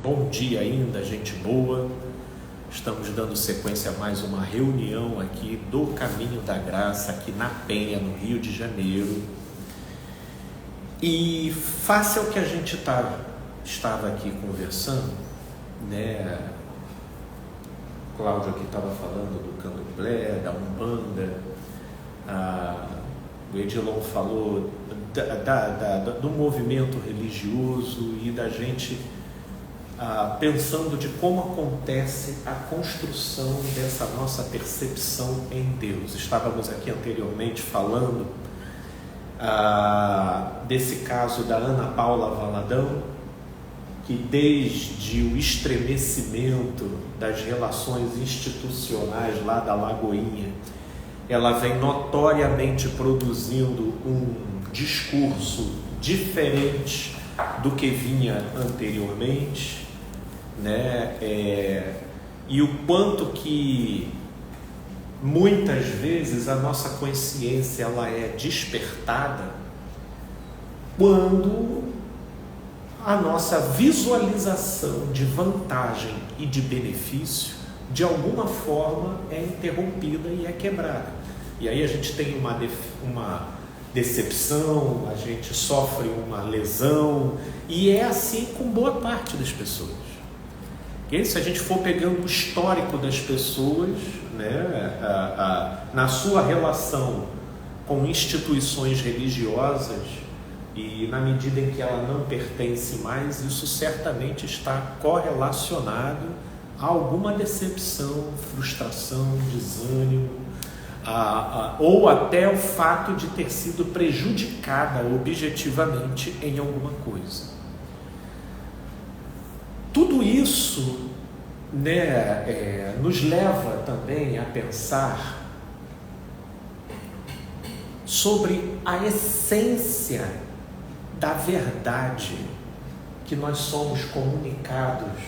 Bom dia ainda, gente boa. Estamos dando sequência a mais uma reunião aqui do Caminho da Graça, aqui na Penha, no Rio de Janeiro. E face ao que a gente estava aqui conversando, né? Cláudio aqui estava falando do candomblé, da Umbanda, o Edilon falou do movimento religioso e da gente pensando de como acontece a construção dessa nossa percepção em Deus. Estávamos aqui anteriormente falando desse caso da Ana Paula Valadão, que desde o estremecimento das relações institucionais lá da Lagoinha, ela vem notoriamente produzindo um discurso diferente do que vinha anteriormente, né? E o quanto que muitas vezes a nossa consciência ela é despertada quando a nossa visualização de vantagem e de benefício de alguma forma é interrompida e é quebrada. E aí a gente tem uma decepção, a gente sofre uma lesão, e é assim com boa parte das pessoas. E se a gente for pegando o histórico das pessoas, né, na sua relação com instituições religiosas, e na medida em que ela não pertence mais, isso certamente está correlacionado a alguma decepção, frustração, desânimo, ou até o fato de ter sido prejudicada objetivamente em alguma coisa. Tudo isso, né, nos leva também a pensar sobre a essência da verdade que nós somos comunicados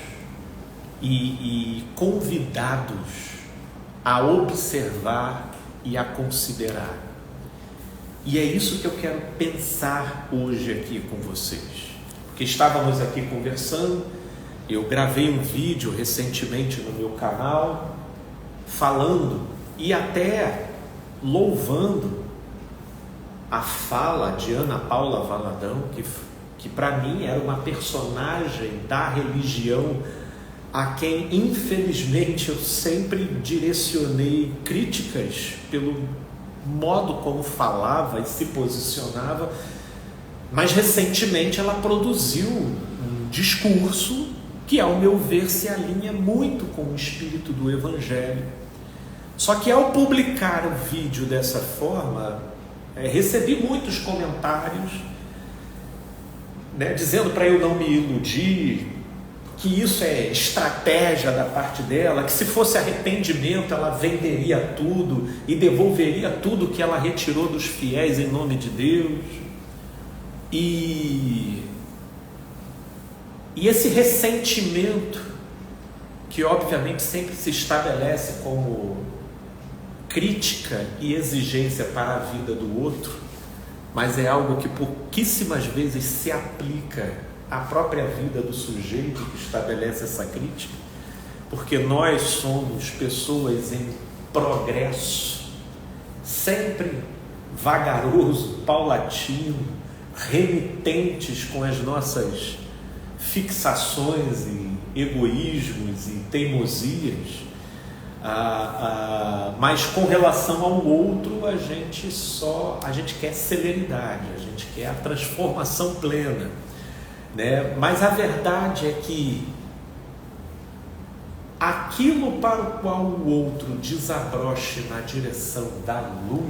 e convidados a observar e a considerar. E é isso que eu quero pensar hoje aqui com vocês. Porque estávamos aqui conversando, eu gravei um vídeo recentemente no meu canal, falando e até louvando a fala de Ana Paula Valadão, que para mim era uma personagem da religião a quem, infelizmente, eu sempre direcionei críticas pelo modo como falava e se posicionava, mas recentemente ela produziu um discurso que, ao meu ver, se alinha muito com o espírito do Evangelho. Só que, ao publicar o vídeo dessa forma, recebi muitos comentários, né, dizendo para eu não me iludir, que isso é estratégia da parte dela, que se fosse arrependimento ela venderia tudo e devolveria tudo que ela retirou dos fiéis em nome de Deus. E esse ressentimento, que obviamente sempre se estabelece como crítica e exigência para a vida do outro, mas é algo que pouquíssimas vezes se aplica a própria vida do sujeito que estabelece essa crítica, porque nós somos pessoas em progresso, sempre vagaroso, paulatino, remitentes com as nossas fixações e egoísmos e teimosias, mas com relação ao outro a gente quer celeridade, a gente quer a transformação plena, né? Mas a verdade é que aquilo para o qual o outro desabroche na direção da luz,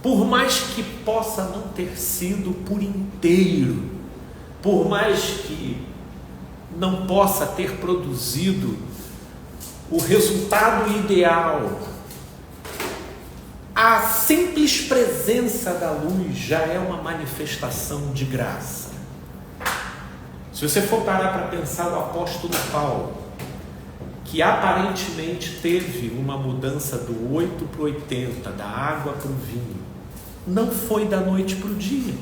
por mais que possa não ter sido por inteiro, por mais que não possa ter produzido o resultado ideal, a simples presença da luz já é uma manifestação de graça. Se você for parar para pensar o apóstolo Paulo, que aparentemente teve uma mudança do 8 para o 80, da água para o vinho, não foi da noite para o dia,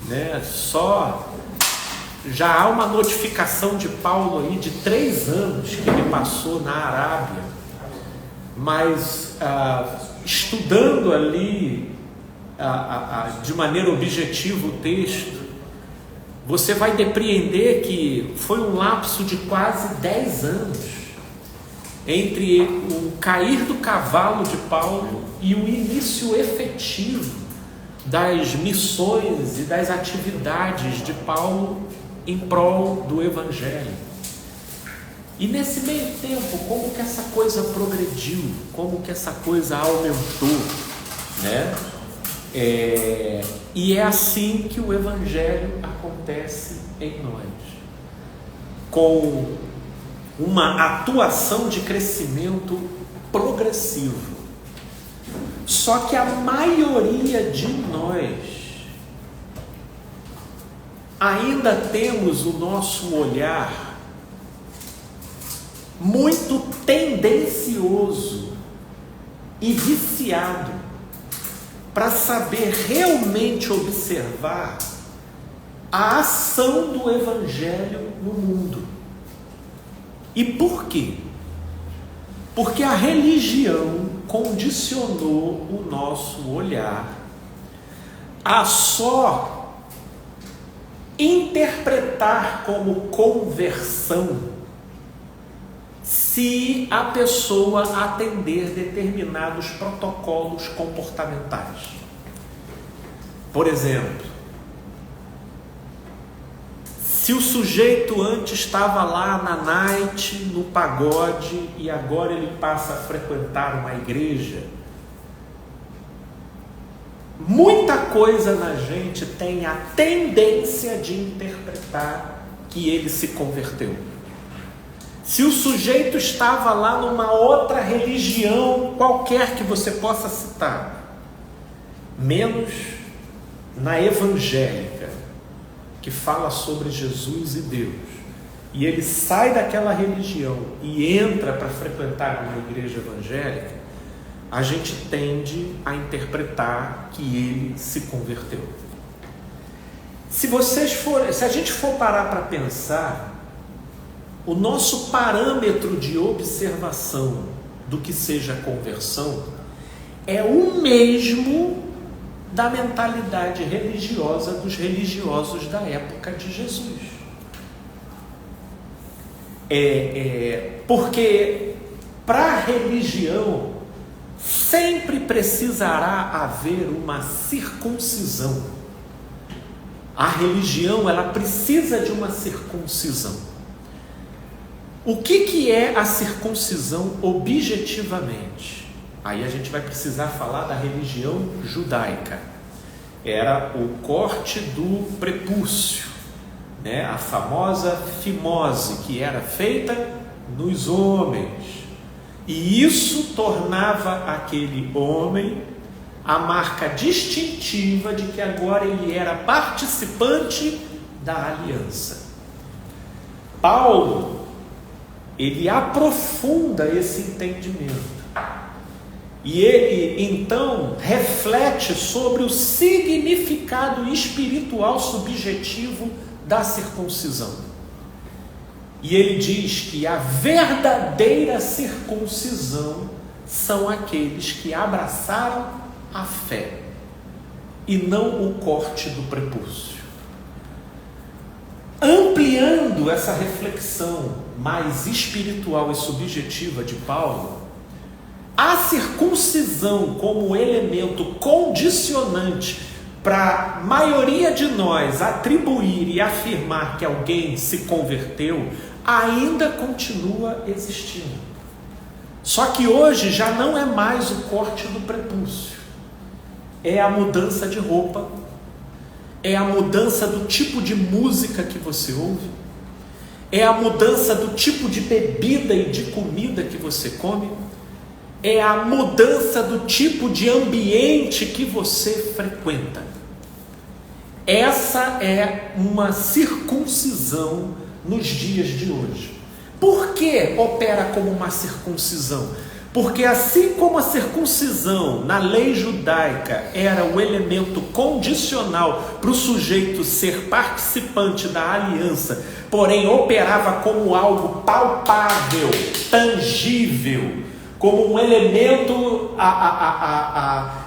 né? Só já há uma notificação de Paulo aí de 3 anos que ele passou na Arábia, mas estudando ali de maneira objetiva o texto, você vai depreender que foi um lapso de quase 10 anos entre o cair do cavalo de Paulo e o início efetivo das missões e das atividades de Paulo em prol do Evangelho. E nesse meio tempo, como que essa coisa progrediu, como que essa coisa aumentou, né? E é assim que o Evangelho acontece em nós, com uma atuação de crescimento progressivo. Só que a maioria de nós ainda temos o nosso olhar muito tendencioso e viciado para saber realmente observar a ação do Evangelho no mundo. E por quê? Porque a religião condicionou o nosso olhar a só interpretar como conversão se a pessoa atender determinados protocolos comportamentais. Por exemplo, se o sujeito antes estava lá na night, no pagode, e agora ele passa a frequentar uma igreja, muita coisa na gente tem a tendência de interpretar que ele se converteu. Se o sujeito estava lá numa outra religião qualquer que você possa citar, menos na evangélica, que fala sobre Jesus e Deus, e ele sai daquela religião e entra para frequentar uma igreja evangélica, a gente tende a interpretar que ele se converteu. Se a gente for parar para pensar, o nosso parâmetro de observação do que seja conversão é o mesmo da mentalidade religiosa dos religiosos da época de Jesus. Porque para a religião sempre precisará haver uma circuncisão. A religião, ela precisa de uma circuncisão. O que é a circuncisão objetivamente? Aí a gente vai precisar falar da religião judaica. Era o corte do prepúcio, né? A famosa fimose, que era feita nos homens. E isso tornava aquele homem a marca distintiva de que agora ele era participante da aliança. Paulo, ele aprofunda esse entendimento. E ele, então, reflete sobre o significado espiritual subjetivo da circuncisão. E ele diz que a verdadeira circuncisão são aqueles que abraçaram a fé e não o corte do prepúcio. Ampliando essa reflexão mais espiritual e subjetiva de Paulo, a circuncisão como elemento condicionante para a maioria de nós atribuir e afirmar que alguém se converteu, ainda continua existindo. Só que hoje já não é mais o corte do prepúcio, é a mudança de roupa, é a mudança do tipo de música que você ouve, é a mudança do tipo de bebida e de comida que você come, é a mudança do tipo de ambiente que você frequenta. Essa é uma circuncisão nos dias de hoje. Por que opera como uma circuncisão? Porque assim como a circuncisão na lei judaica era o elemento condicional para o sujeito ser participante da aliança, porém operava como algo palpável, tangível, como um elemento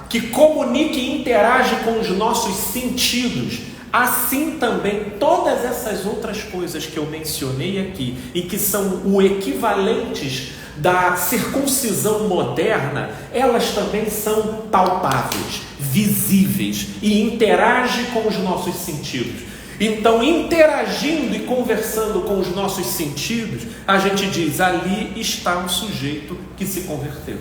que comunica e interage com os nossos sentidos, assim também todas essas outras coisas que eu mencionei aqui e que são o equivalentes da circuncisão moderna, elas também são palpáveis, visíveis e interagem com os nossos sentidos. Então, interagindo e conversando com os nossos sentidos, a gente diz, ali está um sujeito que se converteu.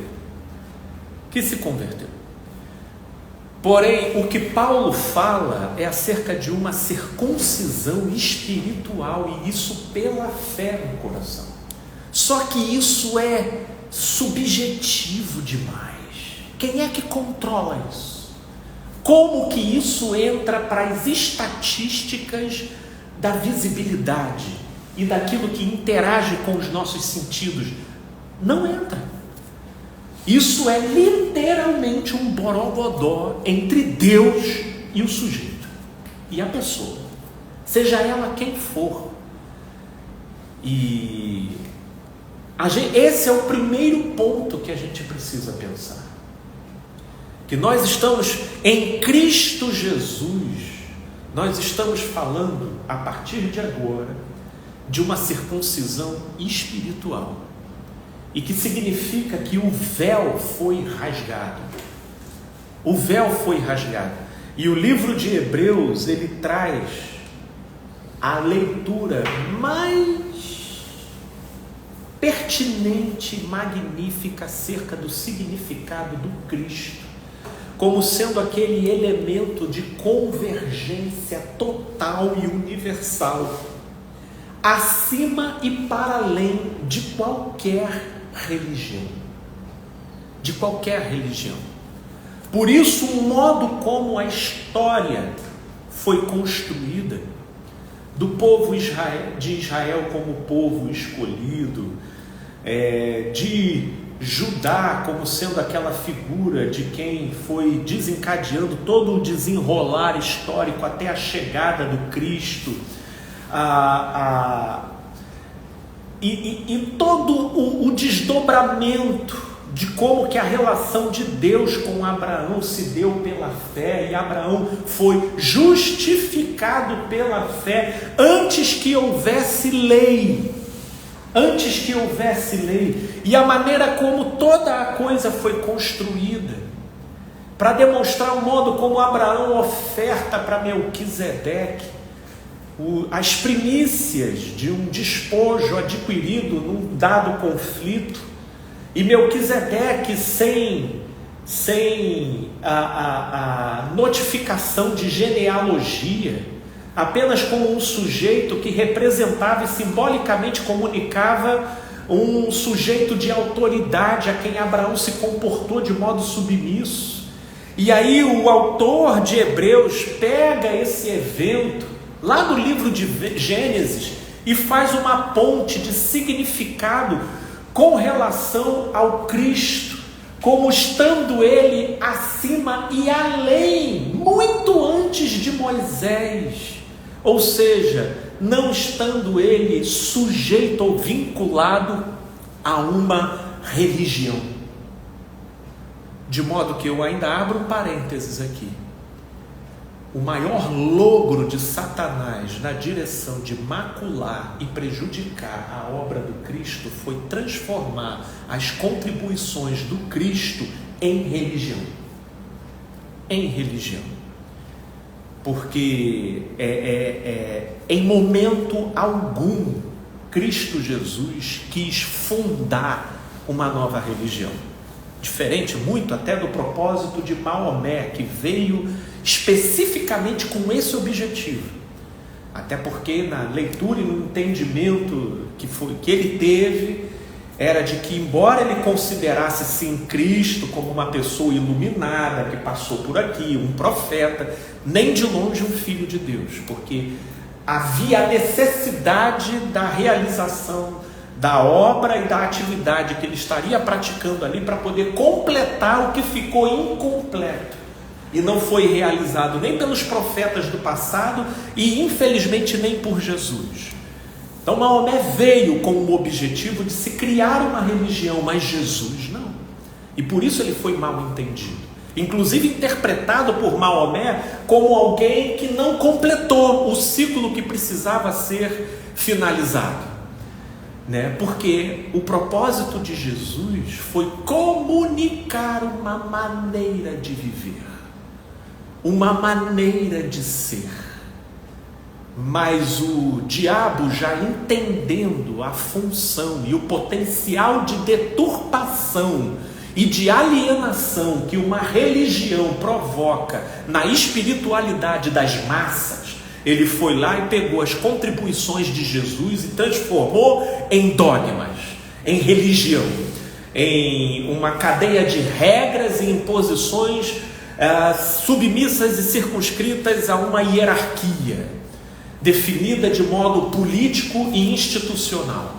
Porém, o que Paulo fala é acerca de uma circuncisão espiritual, e isso pela fé no coração. Só que isso é subjetivo demais. Quem é que controla isso? Como que isso entra para as estatísticas da visibilidade e daquilo que interage com os nossos sentidos? Não entra. Isso é literalmente um borogodó entre Deus e o sujeito e a pessoa, seja ela quem for. E esse é o primeiro ponto que a gente precisa pensar. Que nós estamos em Cristo Jesus, nós estamos falando, a partir de agora, de uma circuncisão espiritual. E que significa que o véu foi rasgado. O véu foi rasgado. E o livro de Hebreus, ele traz a leitura mais pertinente e magnífica acerca do significado do Cristo, como sendo aquele elemento de convergência total e universal, acima e para além de qualquer religião. De qualquer religião. Por isso, o modo como a história foi construída, do povo de Israel como povo escolhido, de Judá como sendo aquela figura de quem foi desencadeando todo o desenrolar histórico até a chegada do Cristo, e todo o desdobramento de como que a relação de Deus com Abraão se deu pela fé, e Abraão foi justificado pela fé antes que houvesse lei. E a maneira como toda a coisa foi construída, para demonstrar o modo como Abraão oferta para Melquisedeque as primícias de um despojo adquirido num dado conflito, e Melquisedeque sem a notificação de genealogia, apenas como um sujeito que representava e simbolicamente comunicava um sujeito de autoridade a quem Abraão se comportou de modo submisso. E aí o autor de Hebreus pega esse evento lá do livro de Gênesis e faz uma ponte de significado com relação ao Cristo, como estando ele acima e além, muito antes de Moisés. Ou seja, não estando ele sujeito ou vinculado a uma religião. De modo que eu ainda abro um parênteses aqui. O maior logro de Satanás na direção de macular e prejudicar a obra do Cristo foi transformar as contribuições do Cristo em religião. Porque em momento algum Cristo Jesus quis fundar uma nova religião, diferente muito até do propósito de Maomé, que veio especificamente com esse objetivo, até porque na leitura e no entendimento que ele teve, era de que, embora ele considerasse sim Cristo como uma pessoa iluminada, que passou por aqui, um profeta, nem de longe um filho de Deus, porque havia a necessidade da realização da obra e da atividade que ele estaria praticando ali para poder completar o que ficou incompleto e não foi realizado nem pelos profetas do passado e infelizmente nem por Jesus. Então Maomé veio com o objetivo de se criar uma religião, mas Jesus não. E por isso ele foi mal entendido, inclusive interpretado por Maomé como alguém que não completou o ciclo que precisava ser finalizado, né? Porque o propósito de Jesus foi comunicar uma maneira de viver, uma maneira de ser. Mas o diabo, já entendendo a função e o potencial de deturpação e de alienação que uma religião provoca na espiritualidade das massas, ele foi lá e pegou as contribuições de Jesus e transformou em dogmas, em religião, em uma cadeia de regras e imposições submissas e circunscritas a uma hierarquia definida de modo político e institucional.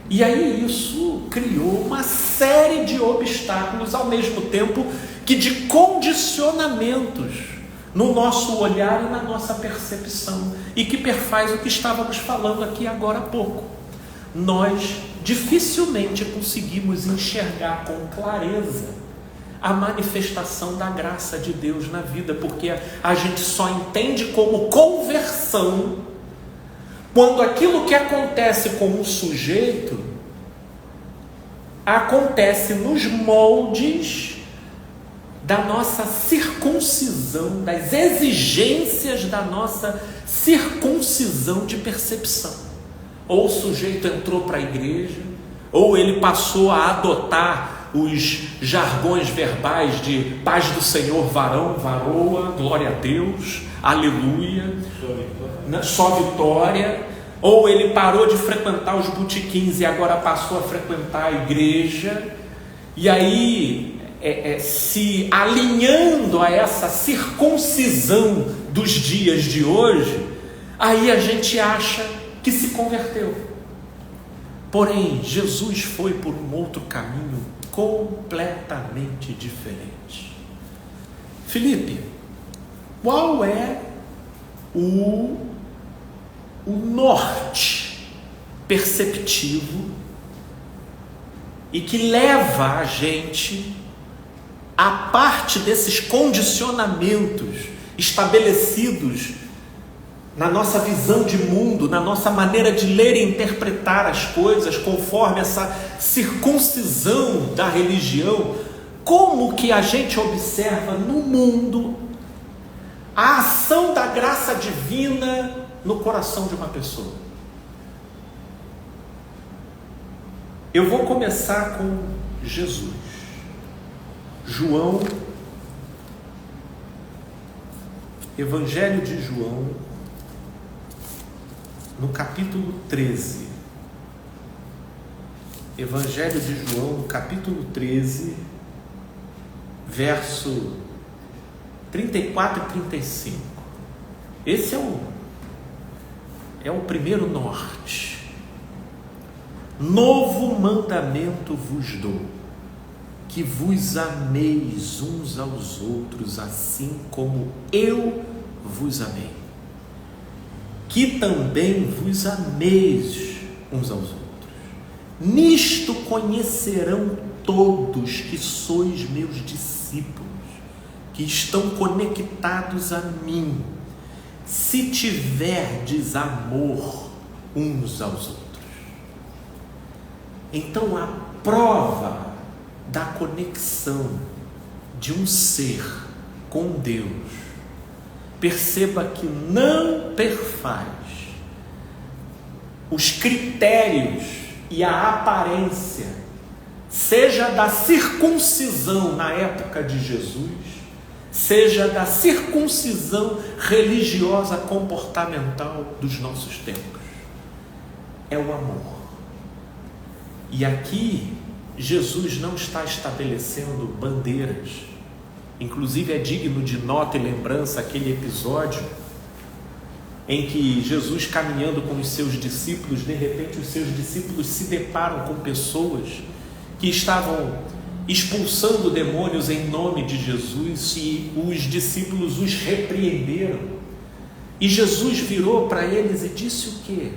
E aí isso criou uma série de obstáculos, ao mesmo tempo que de condicionamentos no nosso olhar e na nossa percepção, e que perfaz o que estávamos falando aqui agora há pouco. Nós dificilmente conseguimos enxergar com clareza a manifestação da graça de Deus na vida, porque a gente só entende como conversão quando aquilo que acontece com um sujeito acontece nos moldes da nossa circuncisão, das exigências da nossa circuncisão de percepção. Ou o sujeito entrou para a igreja, ou ele passou a adotar os jargões verbais de paz do Senhor, varão, varoa, glória a Deus, aleluia, só vitória. Ou ele parou de frequentar os botequins e agora passou a frequentar a igreja, e aí se alinhando a essa circuncisão dos dias de hoje, aí a gente acha que se converteu. Porém, Jesus foi por um outro caminho completamente diferente. Felipe, qual é o norte perceptivo e que leva a gente a parte desses condicionamentos estabelecidos na nossa visão de mundo, na nossa maneira de ler e interpretar as coisas, conforme essa circuncisão da religião? Como que a gente observa no mundo a ação da graça divina no coração de uma pessoa? Eu vou começar com Jesus. João, Evangelho de João, no capítulo 13. Evangelho de João, no capítulo 13, verso 34 e 35. Esse é o primeiro norte. Novo mandamento vos dou, que vos ameis uns aos outros, assim como eu vos amei. Que também vos ameis uns aos outros. Nisto conhecerão todos que sois meus discípulos, que estão conectados a mim, se tiverdes amor uns aos outros. Então, a prova da conexão de um ser com Deus, perceba que não perfaz os critérios e a aparência, seja da circuncisão na época de Jesus, seja da circuncisão religiosa comportamental dos nossos tempos. É o amor. E aqui Jesus não está estabelecendo bandeiras. Inclusive é digno de nota e lembrança aquele episódio em que Jesus, caminhando com os seus discípulos, de repente os seus discípulos se deparam com pessoas que estavam expulsando demônios em nome de Jesus, e os discípulos os repreenderam. E Jesus virou para eles e disse o quê?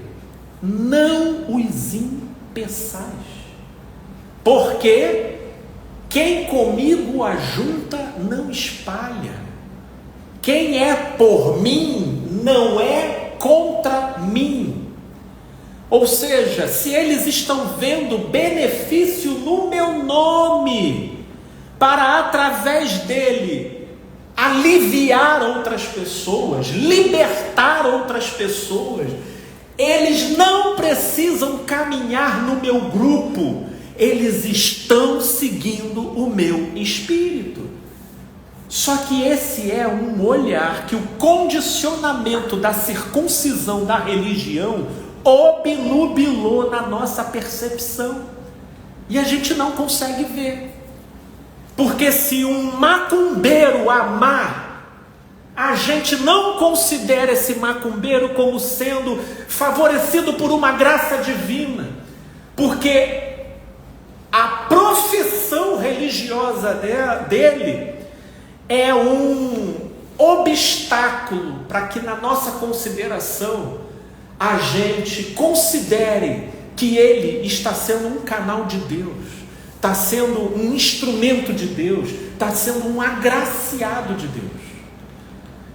Não os impeçais, porque quem comigo ajunta não espalha. Quem é por mim não é contra mim. Ou seja, se eles estão vendo benefício no meu nome, para através dele aliviar outras pessoas, libertar outras pessoas, eles não precisam caminhar no meu grupo, eles estão seguindo o meu espírito. Só que esse é um olhar que o condicionamento da circuncisão da religião obnubilou na nossa percepção, e a gente não consegue ver. Porque se um macumbeiro amar, a gente não considera esse macumbeiro como sendo favorecido por uma graça divina, porque a profissão religiosa dele é um obstáculo para que na nossa consideração a gente considere que ele está sendo um canal de Deus, está sendo um instrumento de Deus, está sendo um agraciado de Deus.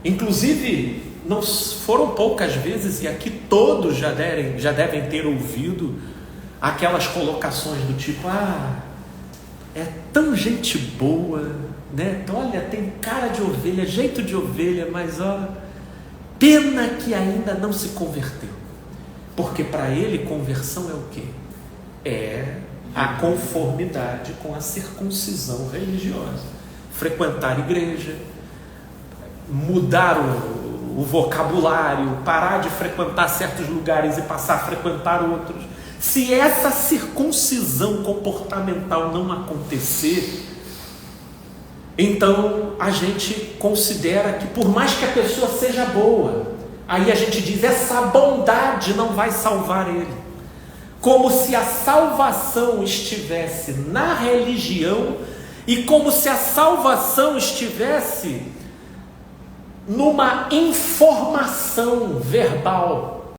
Inclusive, não foram poucas vezes, e aqui todos já devem ter ouvido aquelas colocações do tipo: é tão gente boa, né? Olha, tem cara de ovelha, jeito de ovelha, mas pena que ainda não se converteu. Porque para ele conversão é o quê? É a conformidade com a circuncisão religiosa. Frequentar a igreja, mudar o vocabulário, parar de frequentar certos lugares e passar a frequentar outros. Se essa circuncisão comportamental não acontecer, então a gente considera que, por mais que a pessoa seja boa, aí a gente diz: essa bondade não vai salvar ele. Como se a salvação estivesse na religião, e como se a salvação estivesse numa informação verbal.